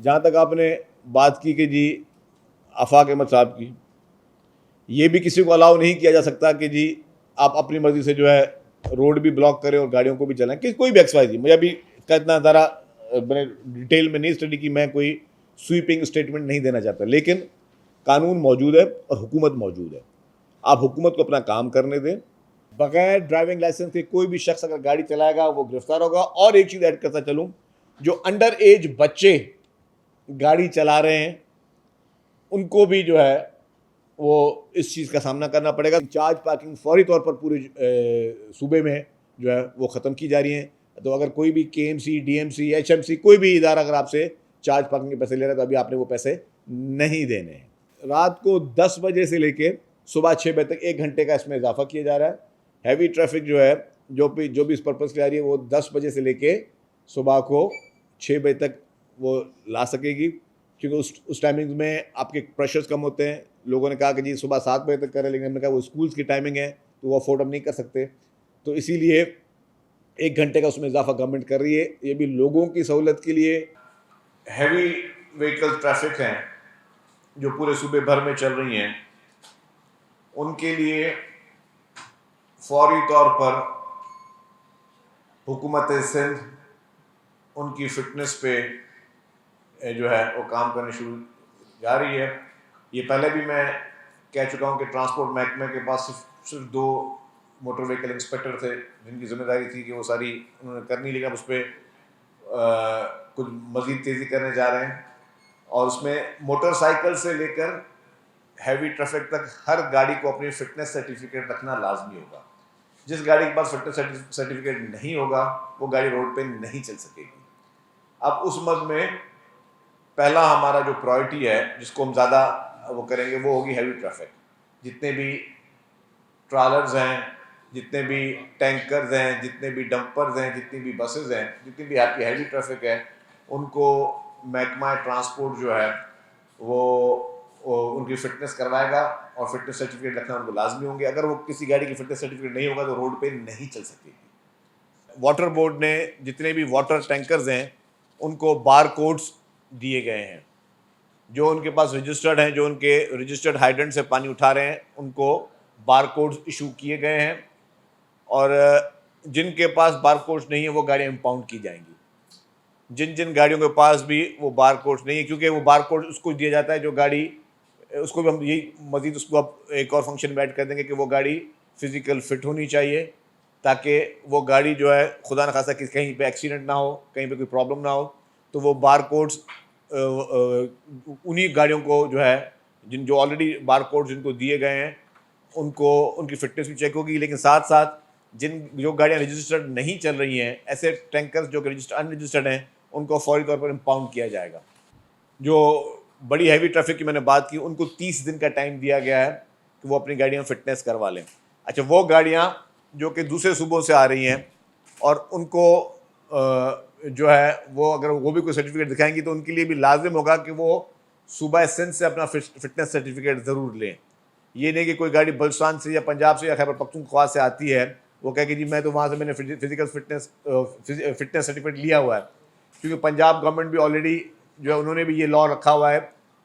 जहाँ तक आपने बात की कि जी आफाक अहमद साहब की, ये भी किसी को अलाउ नहीं किया जा सकता कि जी आप अपनी मर्जी से जो है रोड भी ब्लॉक करें और गाड़ियों को भी चलाएं, कि कोई भी एक्सवाइज। मुझे अभी का इतना ज़रा मैंने डिटेल में नहीं स्टडी की, मैं कोई स्वीपिंग स्टेटमेंट नहीं देना चाहता, लेकिन कानून मौजूद है और हुकूमत मौजूद है। आप हुकूमत को अपना काम करने दें। बगैर ड्राइविंग लाइसेंस के कोई भी शख्स अगर गाड़ी चलाएगा वो गिरफ्तार होगा। और एक चीज़ ऐड करता चलूँ, जो अंडर एज बच्चे गाड़ी चला रहे हैं उनको भी जो है वो इस चीज़ का सामना करना पड़ेगा। चार्ज पार्किंग फौरी तौर पर पूरे सूबे में जो है वो ख़त्म की जा रही हैं। तो अगर कोई भी KMC, DMC, HMC कोई भी इदारा अगर आपसे चार्ज पार्किंग के पैसे ले रहा है तो अभी आपने वो पैसे नहीं देने हैं। रात को 10 बजे से लेके सुबह 6 बजे तक 1 घंटे का इसमें इजाफा किया जा रहा है। हैवी ट्रैफिक जो है जो भी इस पर्पज़ के आ रही है वो 10 बजे से लेके सुबह को 6 बजे तक वो ला सकेगी, क्योंकि उस टाइमिंग में आपके प्रेशर्स कम होते हैं। लोगों ने कहा कि जी सुबह 7 बजे तक करें, लेकिन हमने कहा वो स्कूल्स की टाइमिंग है तो वो अफोर्ड हम नहीं कर सकते, तो इसीलिए 1 घंटे का उसमें इजाफा गवर्नमेंट कर रही है। ये भी लोगों की सहूलत के लिए। हैवी व्हीकल ट्रैफिक हैं जो पूरे सूबे भर में चल रही हैं, उनके लिए फौरी तौर पर हुकूमत सिंध उनकी फ़िटनेस पे जो है वो काम करने शुरू जा रही है। ये पहले भी मैं कह चुका हूँ कि ट्रांसपोर्ट महकमे के पास सिर्फ 2 मोटर व्हीकल इंस्पेक्टर थे जिनकी जिम्मेदारी थी कि वो सारी उन्होंने करनी, लेकिन अब उस पर कुछ मज़ीद तेज़ी करने जा रहे हैं। और उसमें मोटरसाइकिल से लेकर हैवी ट्रैफिक तक हर गाड़ी को अपनी फ़िटनेस सर्टिफिकेट रखना लाजमी होगा। जिस गाड़ी के पास फिटनेस सर्टिफिकेट नहीं होगा वो गाड़ी रोड पे नहीं चल सकेगी। अब उस मद में पहला हमारा जो प्रायोरिटी है जिसको हम ज़्यादा वो करेंगे वो होगी हैवी ट्रैफिक। जितने भी ट्रॉलर्स हैं, जितने भी टैंकर्स हैं, जितने भी डंपर्स हैं, जितनी भी बसेस हैं, जितनी भी आपकी हैवी ट्रैफिक है, उनको महकमा ट्रांसपोर्ट जो है वो उनकी फ़िटनेस करवाएगा और फिटनेस सर्टिफिकेट रखना उनको लाजमी होंगे। अगर वो किसी गाड़ी की फ़िटनेस सर्टिफिकेट नहीं होगा तो रोड पे नहीं चल सकेगी। वाटर बोर्ड ने जितने भी वाटर टैंकर्स हैं उनको बार कोड्स दिए गए हैं। जो उनके पास रजिस्टर्ड हैं, जो उनके रजिस्टर्ड हाइड्रेंट से पानी उठा रहे हैं, उनको बार कोड्स इशू किए गए हैं। और जिनके पास बार कोड्स नहीं है वो गाड़ियाँ इम्पाउंड की जाएंगी। जिन जिन गाड़ियों के पास भी वो बार कोड्स नहीं है, क्योंकि वो बार कोड उसको दिया जाता है जो गाड़ी, उसको भी हम यही मज़ीद उसको अब एक और फंक्शन में ऐड कर देंगे कि वो गाड़ी फ़िज़िकल फ़िट होनी चाहिए, ताकि वो गाड़ी जो है खुदा न खासा कि कहीं पे एक्सीडेंट ना हो, कहीं पे कोई प्रॉब्लम ना हो। तो वो बार कोड्स उन्हीं गाड़ियों को जो है जो ऑलरेडी बार कोड्स जिनको दिए गए हैं उनको उनकी फ़िटनेस भी चेक होगी। लेकिन साथ साथ जो गाड़ियाँ रजिस्टर्ड नहीं चल रही हैं, ऐसे टैंकर्स जो कि अनरजिस्टर्ड हैं, उनको फौरी तौर पर इम्पाउंड किया जाएगा। जो बड़ी हैवी ट्रैफिक की मैंने बात की, उनको 30 दिन का टाइम दिया गया है कि वो अपनी गाड़ियाँ फिटनेस करवा लें। अच्छा, वो गाड़ियाँ जो कि दूसरे सूबों से आ रही हैं और उनको जो है वो अगर वो भी कोई सर्टिफिकेट दिखाएंगी तो उनके लिए भी लाजिम होगा कि वो सूबा सिंध से अपना फिटनेस सर्टिफिकेट ज़रूर लें। ये नहीं कि कोई गाड़ी बलुचिस्तान से या पंजाब से या खैबर पख्तूनख्वा से आती है, वो कहे कि जी मैं तो वहाँ से मैंने फिजिकल फिटनेस सर्टिफिकेट लिया हुआ है। क्योंकि पंजाब गवर्नमेंट भी ऑलरेडी जो है उन्होंने भी ये लॉ रखा हुआ है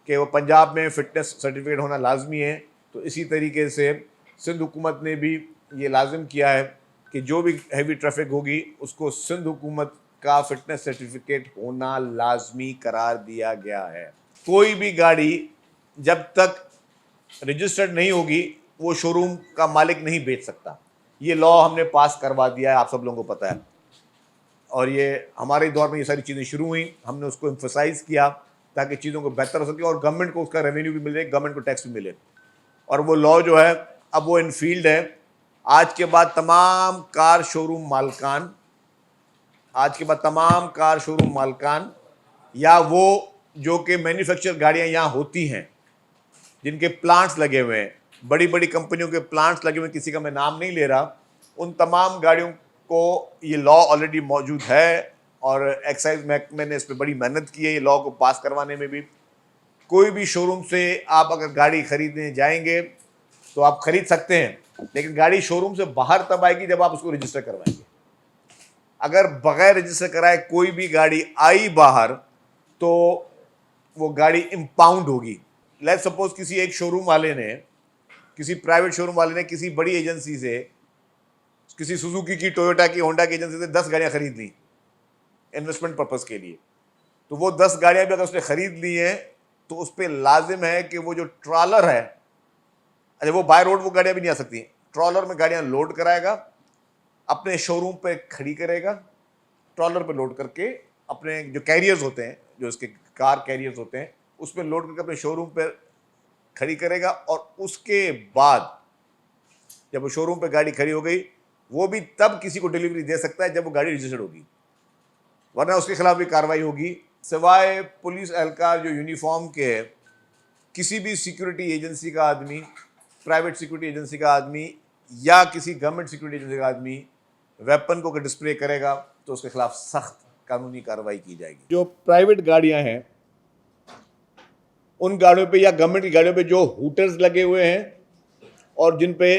कि वो पंजाब में फ़िटनेस सर्टिफिकेट होना लाजमी है। तो इसी तरीके से सिंध हुकूमत ने भी ये लाजिम किया है कि जो भी हैवी ट्रैफिक होगी उसको सिंध हुकूमत का फ़िटनेस सर्टिफिकेट होना लाजमी करार दिया गया है। कोई भी गाड़ी जब तक रजिस्टर्ड नहीं होगी वो शोरूम का मालिक नहीं बेच सकता। ये लॉ हमने पास करवा दिया है, आप सब लोगों को पता है। और ये हमारे दौर में ये सारी चीज़ें शुरू हुई, हमने उसको एम्फसाइज़ किया ताकि चीज़ों को बेहतर हो सके और गवर्नमेंट को उसका रेवेन्यू भी मिले, गवर्नमेंट को टैक्स भी मिले। और वो लॉ जो है अब वो इन फील्ड है। आज के बाद तमाम कार शोरूम मालकान या वो जो कि मैन्युफैक्चर गाड़ियाँ यहाँ होती हैं, जिनके प्लांट्स लगे हुए हैं, बड़ी बड़ी कंपनियों के प्लांट्स लगे हुए हैं, किसी का मैं नाम नहीं ले रहा, उन तमाम गाड़ियों को ये लॉ ऑलरेडी मौजूद है और एक्साइज महकमे ने इस पर बड़ी मेहनत की है ये लॉ को पास करवाने में भी। कोई भी शोरूम से आप अगर गाड़ी खरीदने जाएंगे तो आप खरीद सकते हैं, लेकिन गाड़ी शोरूम से बाहर तब आएगी जब आप उसको रजिस्टर करवाएंगे। अगर बगैर रजिस्टर कराए कोई भी गाड़ी आई बाहर तो वो गाड़ी इम्पाउंड होगी। लेट्स सपोज किसी एक शोरूम वाले ने, किसी प्राइवेट शोरूम वाले ने किसी बड़ी एजेंसी से, किसी सुजुकी की, टोयोटा की, होंडा की एजेंसी से 10 गाड़ियां खरीद ली इन्वेस्टमेंट पर्पस के लिए। तो वो 10 गाड़ियां भी अगर उसने खरीद ली हैं तो उस पर लाजिम है कि वो जो ट्रॉलर है, अच्छा वो बाय रोड वो गाड़ियां भी नहीं आ सकती, ट्रॉलर में गाड़ियां लोड कराएगा, अपने शोरूम पे खड़ी करेगा, ट्रॉलर पे लोड करके अपने जो कैरियर्स होते हैं, जो उसके कार कैरियर्स होते हैं, उसमें लोड करके अपने शोरूम पे खड़ी करेगा। और उसके बाद जब वो शोरूम पे गाड़ी खड़ी हो गई, वो भी तब किसी को डिलीवरी दे सकता है जब वो गाड़ी रजिस्टर्ड होगी, वरना उसके खिलाफ भी कार्रवाई होगी। सिवाय पुलिस एहलकार जो यूनिफॉर्म के है, किसी भी सिक्योरिटी एजेंसी का आदमी, प्राइवेट सिक्योरिटी एजेंसी का आदमी या किसी गवर्नमेंट सिक्योरिटी एजेंसी का आदमी वेपन को डिस्प्ले करेगा तो उसके खिलाफ सख्त कानूनी कार्रवाई की जाएगी। जो प्राइवेट गाड़ियां हैं उन गाड़ियों पे या गवर्नमेंट की गाड़ियों पे जो हूटर्स लगे हुए हैं और जिन पे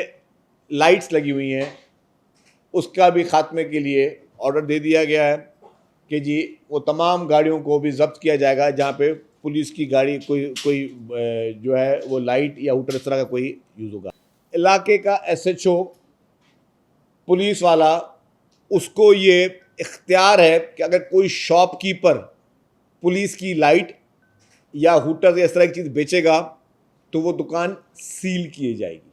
लाइट्स लगी हुई हैं, उसका भी खात्मे के लिए ऑर्डर दे दिया गया है कि जी वो तमाम गाड़ियों को भी जब्त किया जाएगा जहाँ पे पुलिस की गाड़ी कोई जो है वो लाइट या हूटर इस तरह का कोई यूज़ होगा। इलाके का SHO पुलिस वाला, उसको ये इख्तियार है कि अगर कोई शॉपकीपर पुलिस की लाइट या हूटर या इस तरह की चीज़ बेचेगा तो वो दुकान सील की जाएगी।